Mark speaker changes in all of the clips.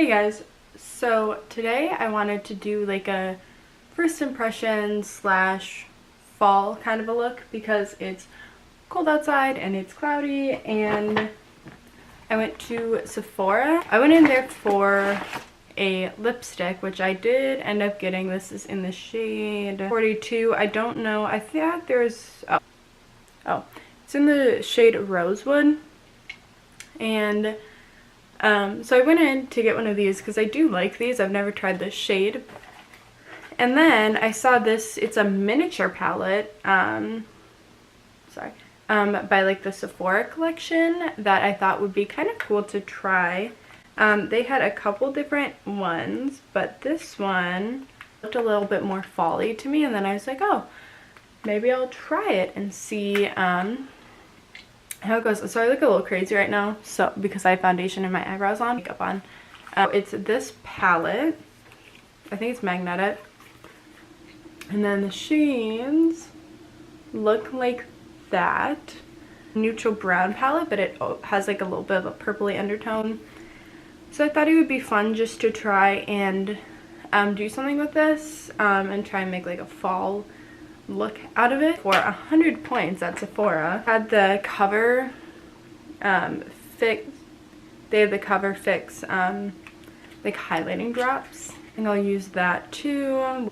Speaker 1: Hey guys, so today I wanted to do like a first impression slash fall kind of a look because it's cold outside and it's cloudy, and I went to Sephora. I went in there for a lipstick, which I did end up getting. This is in the shade 42. I don't know, I think there's, oh, it's in the shade Rosewood. And so I went in to get one of these because I do like these. I've never tried this shade. And then I saw this, it's a miniature palette, by like the Sephora Collection that I thought would be kind of cool to try. They had a couple different ones, but this one looked a little bit more fall-y to me, and then I was like, oh, maybe I'll try it and see how it goes. So I look a little crazy right now, so because I have foundation and my eyebrows on, makeup on. It's this palette. I think it's magnetic. And then the shades look like that. Neutral brown palette, but it has like a little bit of a purpley undertone. So I thought it would be fun just to try and do something with this and try and make like a fall look out of it. For 100 points at Sephora. Had the cover fix. They have the cover fix like highlighting drops. I think I'll use that too.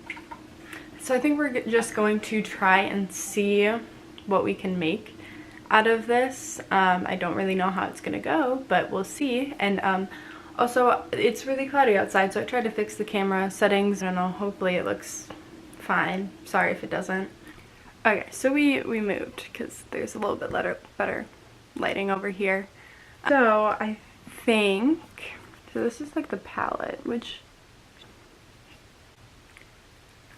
Speaker 1: So I think we're just going to try and see what we can make out of this. I don't really know how it's gonna go, but we'll see. And also it's really cloudy outside, so I tried to fix the camera settings. I don't know, hopefully it looks fine. Sorry if it doesn't. Okay, so we moved because there's a little bit better lighting over here. So I think, so this is like the palette, which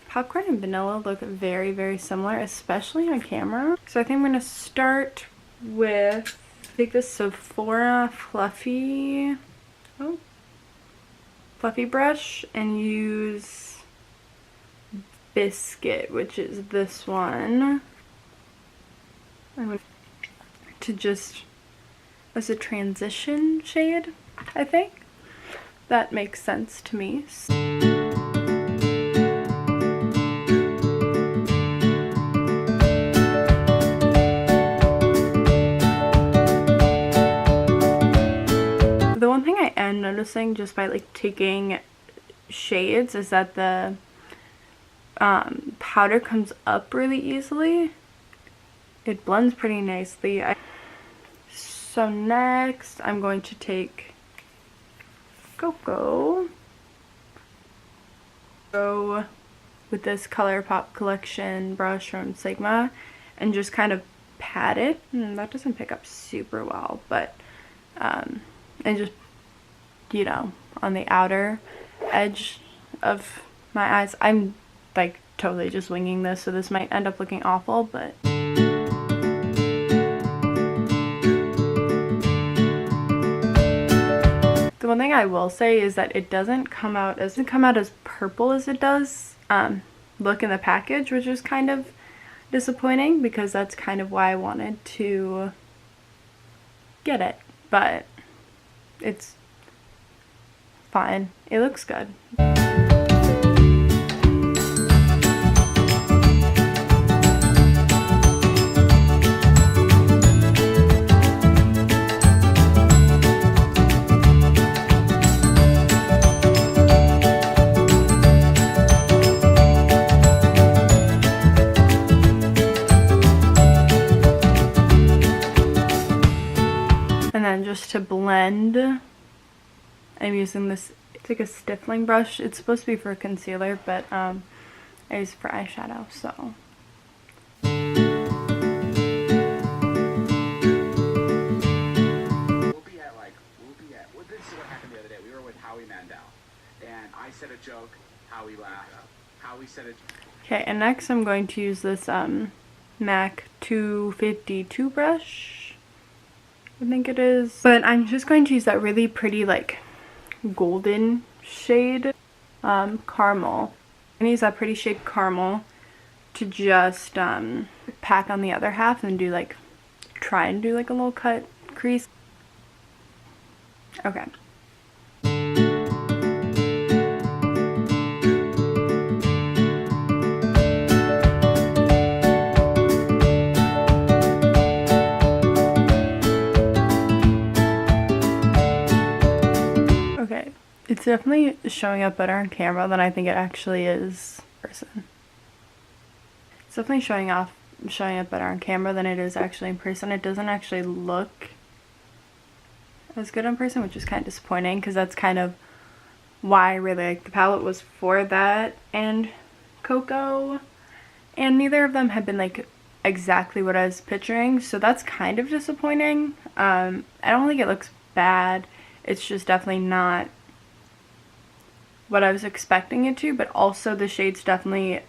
Speaker 1: popcorn and vanilla look very, very similar, especially on camera. So I think I'm gonna start with, take this Sephora fluffy brush and use Biscuit, which is this one. I'm going to just, as a transition shade, I think. That makes sense to me. The one thing I am noticing just by like taking shades is that the powder comes up really easily. It blends pretty nicely. So next I'm going to take Go with this ColourPop Collection brush from Sigma and just kind of pat it. That doesn't pick up super well, but and just, you know, on the outer edge of my eyes. I'm like totally just winging this, so this might end up looking awful, but the one thing I will say is that it doesn't come out as purple as it does look in the package, which is kind of disappointing because that's kind of why I wanted to get it, but it's fine. It looks good. And then just to blend, I'm using this, it's like a stippling brush. It's supposed to be for concealer, but I use it for eyeshadow, so.
Speaker 2: This is what happened the other day. We were with Howie Mandel, and I said a joke, Howie laughed, Howie said a joke.
Speaker 1: Okay, and next I'm going to use this MAC 252 brush, I think it is. But I'm just going to use that really pretty like golden shade, caramel. I'm gonna use that pretty shade caramel to just pack on the other half and do like, try and do like a little cut crease. Okay. Okay, it's definitely showing up better on camera than I think it actually is in person. It's definitely showing up better on camera than it is actually in person. It doesn't actually look as good in person, which is kind of disappointing because that's kind of why I really like the palette, was for that and Cocoa, and neither of them have been like exactly what I was picturing, so that's kind of disappointing. I don't think it looks bad, it's just definitely not what I was expecting it to, but also the shades definitely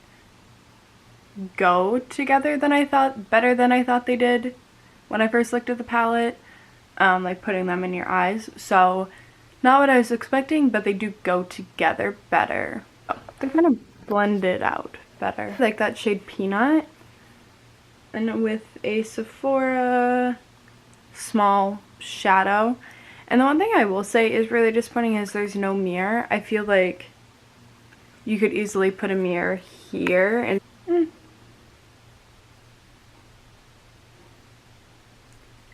Speaker 1: go together better than I thought they did when I first looked at the palette, like putting them in your eyes. So not what I was expecting, but they do go together better. Oh, they're kind of blended out better. Like that shade Peanut, and with a Sephora small shadow. And the one thing I will say is really disappointing is there's no mirror. I feel like you could easily put a mirror here and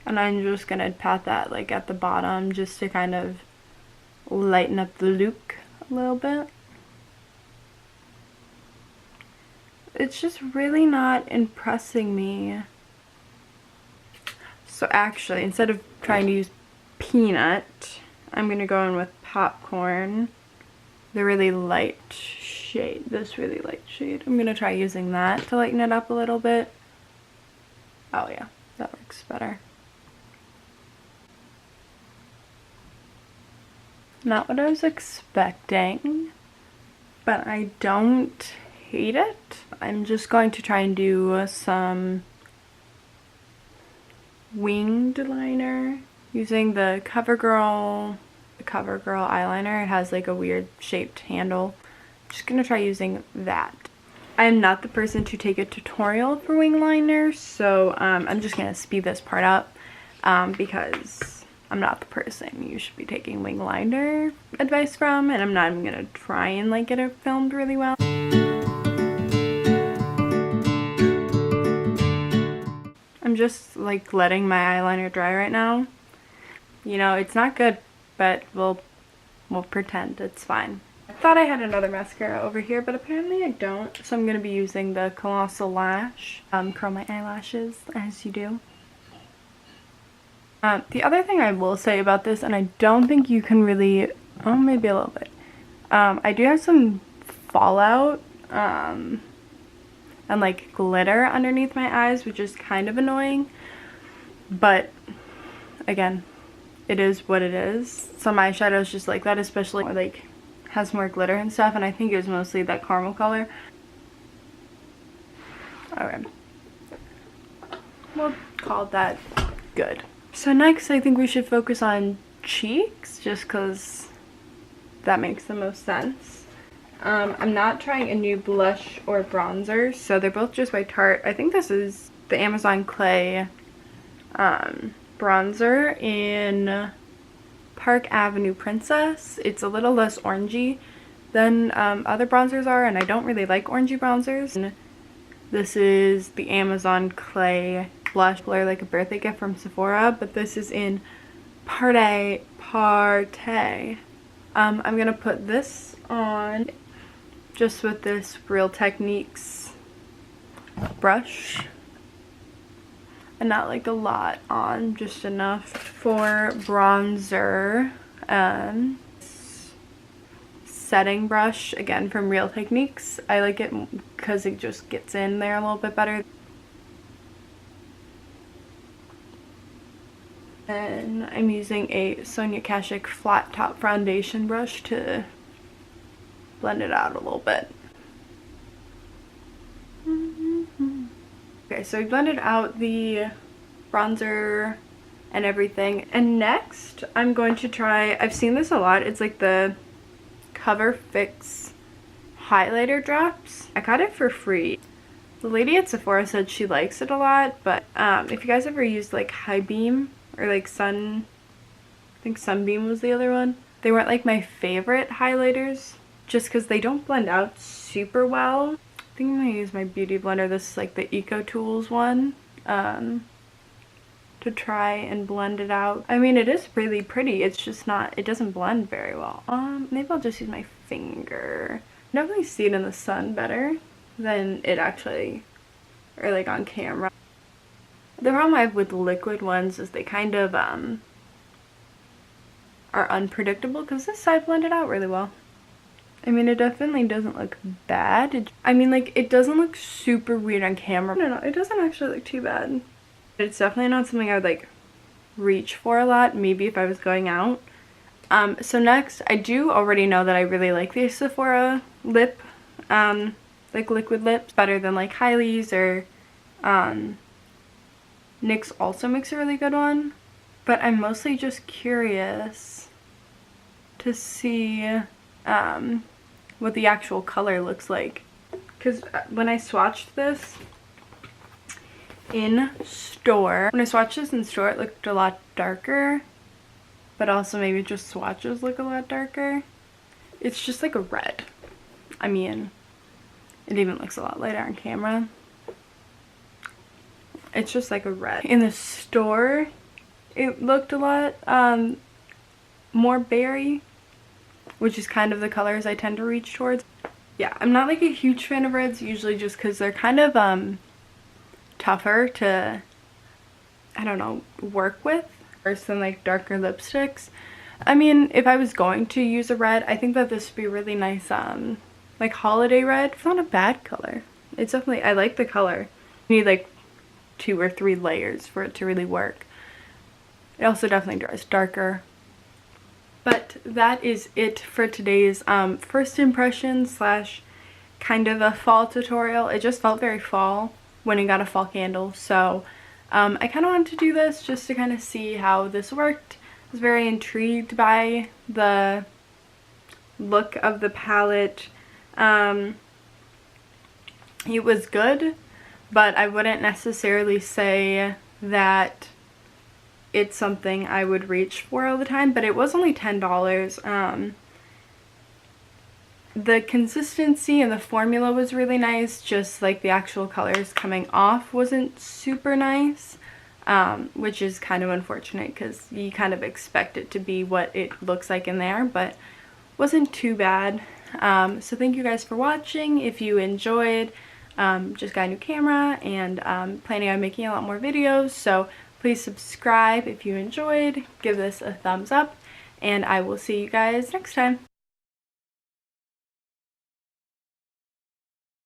Speaker 1: and I'm just gonna pat that like at the bottom just to kind of lighten up the look a little bit. It's just really not impressing me. So actually, instead of trying to use Peanut, I'm gonna go in with Popcorn, the really light shade, this really light shade. I'm gonna try using that to lighten it up a little bit. Oh yeah, that works better. Not what I was expecting, but I don't hate it. I'm just going to try and do some winged liner using the CoverGirl eyeliner. It has like a weird shaped handle. I'm just gonna try using that. I'm not the person to take a tutorial for wing liner, so I'm just gonna speed this part up because I'm not the person you should be taking wing liner advice from, and I'm not even gonna try and like get it filmed really well. I'm just like letting my eyeliner dry right now. You know, it's not good, but we'll pretend it's fine. I thought I had another mascara over here, but apparently I don't, so I'm gonna be using the Colossal Lash. Curl my eyelashes, as you do. The other thing I will say about this, and I don't think you can really, oh, maybe a little bit. I do have some fallout, and like glitter underneath my eyes, which is kind of annoying, but again, it is what it is. Some eyeshadows just like that, especially like has more glitter and stuff, and I think it was mostly that caramel color. Okay, we'll call that good. So next I think we should focus on cheeks, just because that makes the most sense. I'm not trying a new blush or bronzer, so they're both just by Tarte. I think this is the Amazon Clay bronzer in Park Avenue Princess. It's a little less orangey than other bronzers are, and I don't really like orangey bronzers. And this is the Amazon Clay blush, like a birthday gift from Sephora, but this is in Party. I'm gonna put this on just with this Real Techniques brush, and not like a lot on, just enough. For bronzer, setting brush, again from Real Techniques. I like it because it just gets in there a little bit better. And I'm using a Sonia Kashuk flat top foundation brush to blend it out a little bit. Okay, so we blended out the bronzer and everything. And next, I'm going to try, I've seen this a lot, it's like the Cover Fix highlighter drops. I got it for free. The lady at Sephora said she likes it a lot, but if you guys ever used like High Beam or like I think Sunbeam was the other one, they weren't like my favorite highlighters just because they don't blend out super well. I think I'm gonna use my beauty blender. This is like the Eco Tools one. to try and blend it out. I mean, it is really pretty. It's just not, it doesn't blend very well. Maybe I'll just use my finger. Definitely see it in the sun better than it actually, or like on camera. The problem I have with liquid ones is they kind of are unpredictable, because this side blended out really well. I mean, it definitely doesn't look bad. I mean, like, it doesn't look super weird on camera. No, it doesn't actually look too bad. It's definitely not something I would, like, reach for a lot, maybe if I was going out. So next, I do already know that I really like the Sephora lip, like, liquid lips, better than, like, Kylie's or, NYX also makes a really good one. But I'm mostly just curious to see, what the actual color looks like, because when I swatched this in store, it looked a lot darker, but also maybe just swatches look a lot darker. It's just like a red. I mean, it even looks a lot lighter on camera. It's just like a red. In the store, it looked a lot more berry, which is kind of the colors I tend to reach towards. Yeah, I'm not like a huge fan of reds usually, just because they're kind of tougher to, I don't know, work with versus than like darker lipsticks. I mean, if I was going to use a red, I think that this would be a really nice like holiday red. It's not a bad color. It's definitely, I like the color. You need like 2 or 3 layers for it to really work. It also definitely dries darker. But that is it for today's first impression slash kind of a fall tutorial. It just felt very fall when it got a fall candle. So I kind of wanted to do this just to kind of see how this worked. I was very intrigued by the look of the palette. It was good, but I wouldn't necessarily say that it's something I would reach for all the time, but it was only $10. The consistency and the formula was really nice, just like the actual colors coming off wasn't super nice, which is kind of unfortunate because you kind of expect it to be what it looks like in there, but wasn't too bad. So thank you guys for watching. If you enjoyed, just got a new camera and planning on making a lot more videos, so please subscribe if you enjoyed, give this a thumbs up, and I will see you guys next time.